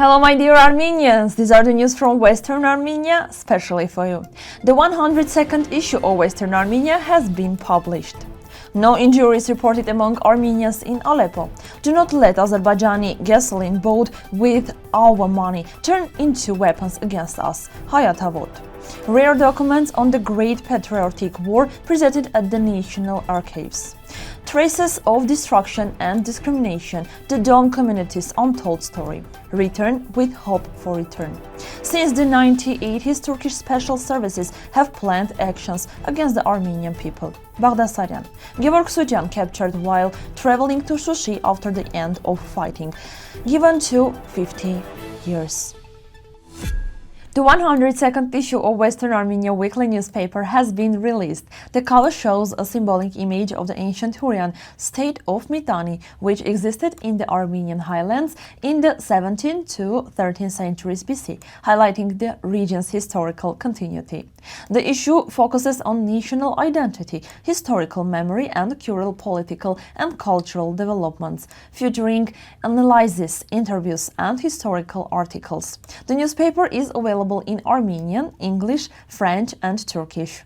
Hello my dear Armenians, these are the news from Western Armenia, specially for you. The 102nd issue of Western Armenia has been published. No injuries reported among Armenians in Aleppo. Do not let Azerbaijani gasoline bought with our money turn into weapons against us. HayaVote. Rare documents on the Great Patriotic War presented at the National Archives. Traces of destruction and discrimination, the Dome community's untold story. Return with hope for return. Since the 1980s, Turkish special services have planned actions against the Armenian people. Baghdasaryan. Gevorg Sujyan captured while traveling to Shushi after the end of fighting, given to 50 years. The 102nd issue of Western Armenia weekly newspaper has been released. The cover shows a symbolic image of the ancient Hurrian state of Mitanni, which existed in the Armenian highlands in the 17th to 13th centuries BC, highlighting the region's historical continuity. The issue focuses on national identity, historical memory, and current political and cultural developments, featuring analyses, interviews, and historical articles. The newspaper is available in Armenian, English, French, and Turkish.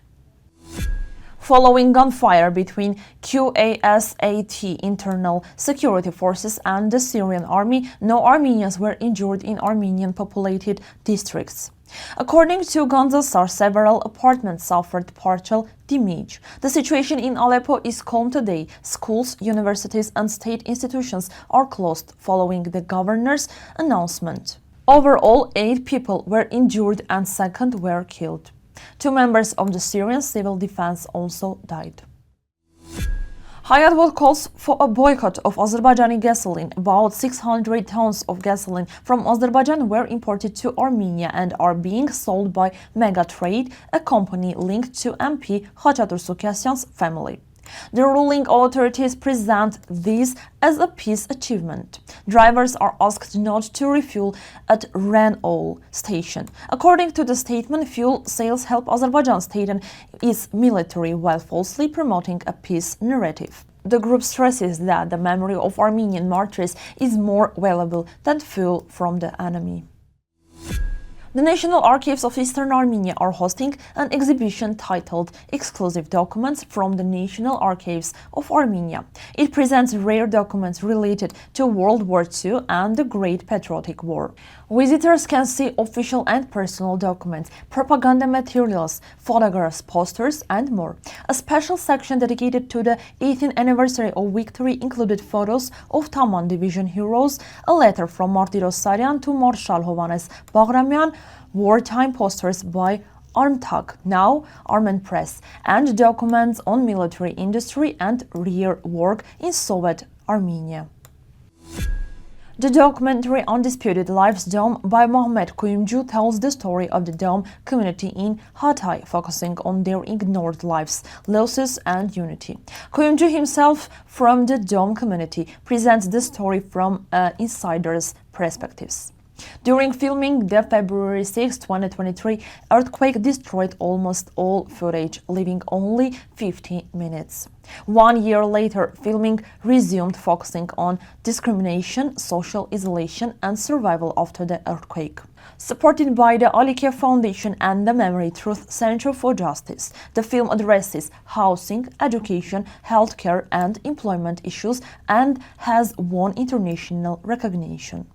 Following gunfire between QASAT internal security forces and the Syrian army, no Armenians were injured in Armenian populated districts. According to Baghdasaryan, several apartments suffered partial damage. The situation in Aleppo is calm today. Schools, universities, and state institutions are closed following the governor's announcement. Overall, 8 people were injured and 2 were killed. 2 members of the Syrian civil defense also died. HayaVote calls for a boycott of Azerbaijani gasoline. About 600 tons of gasoline from Azerbaijan were imported to Armenia and are being sold by Megatrade, a company linked to MP Hachatürk family. The ruling authorities present this as a peace achievement. Drivers are asked not to refuel at Renault station. According to the statement, fuel sales help Azerbaijan strengthen its military while falsely promoting a peace narrative. The group stresses that the memory of Armenian martyrs is more valuable than fuel from the enemy. The National Archives of Eastern Armenia are hosting an exhibition titled Exclusive Documents from the National Archives of Armenia. It presents rare documents related to World War II and the Great Patriotic War. Visitors can see official and personal documents, propaganda materials, photographs, posters, and more. A special section dedicated to the 18th anniversary of victory included photos of Taman Division heroes, a letter from Baghdasaryan to Marshal Hovhannes Baghramian, wartime posters by Armtag, now Armen Press, and documents on military industry and rear work in Soviet Armenia. The documentary Undisputed Lives Dome by Mohamed Kuyumcu tells the story of the Dome community in Hatay, focusing on their ignored lives, losses, and unity. Kuyumcu himself, from the Dome community, presents the story from an insider's perspectives. During filming, the February 6, 2023 earthquake destroyed almost all footage, leaving only 50 minutes. 1 year later, filming resumed, focusing on discrimination, social isolation, and survival after the earthquake. Supported by the Alikia Foundation and the Memory Truth Center for Justice, the film addresses housing, education, healthcare, and employment issues and has won international recognition.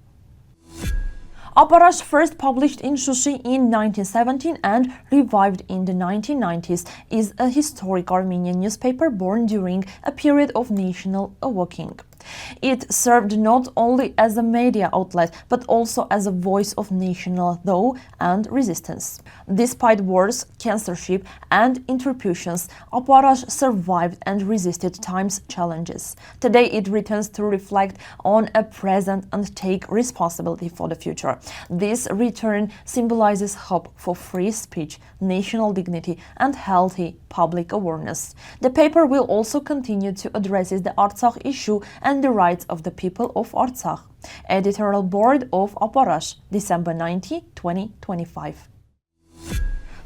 Aparash, first published in Shushi in 1917 and revived in the 1990s, is a historic Armenian newspaper born during a period of national awakening. It served not only as a media outlet, but also as a voice of national thought and resistance. Despite wars, censorship, and interruptions, Aparash survived and resisted time's challenges. Today it returns to reflect on a present and take responsibility for the future. This return symbolizes hope for free speech, national dignity, and healthy public awareness. The paper will also continue to address the Artsakh issue and the rights of the people of Artsakh. Editorial Board of Aparash, December 90, 2025.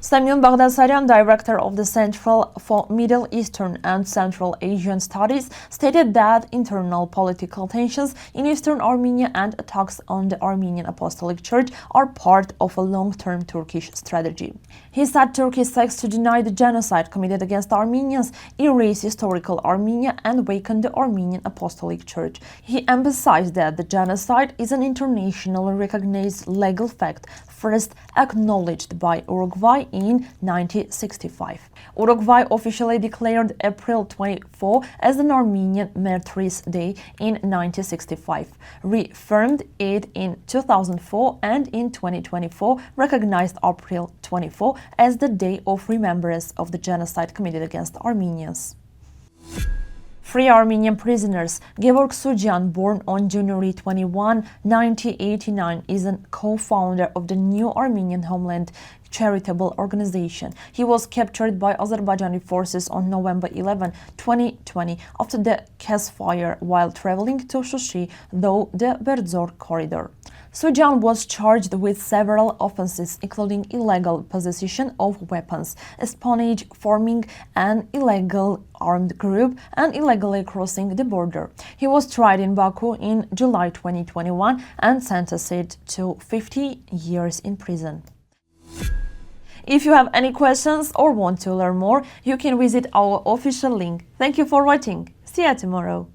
Semyon Baghdasaryan, director of the Center for Middle Eastern and Central Asian Studies, stated that internal political tensions in eastern Armenia and attacks on the Armenian Apostolic Church are part of a long-term Turkish strategy. He said Turkey seeks to deny the genocide committed against Armenians, erase historical Armenia, and weaken the Armenian Apostolic Church. He emphasized that the genocide is an internationally recognized legal fact, first acknowledged by Uruguay in 1965. Uruguay officially declared April 24 as an Armenian Martyrs' Day in 1965, reaffirmed it in 2004, and in 2024 recognized April 24 as the Day of Remembrance of the genocide committed against Armenians. Free Armenian prisoners. Gevorg Sujyan, born on January 21, 1989, is a co-founder of the New Armenian Homeland charitable organization. He was captured by Azerbaijani forces on November 11, 2020, after the ceasefire while traveling to Shushi through the Gevorg corridor. Sujyan was charged with several offenses, including illegal possession of weapons, espionage, forming an illegal armed group, and illegally crossing the border. He was tried in Baku in July 2021 and sentenced to 50 years in prison. If you have any questions or want to learn more, you can visit our official link. Thank you for watching. See you tomorrow.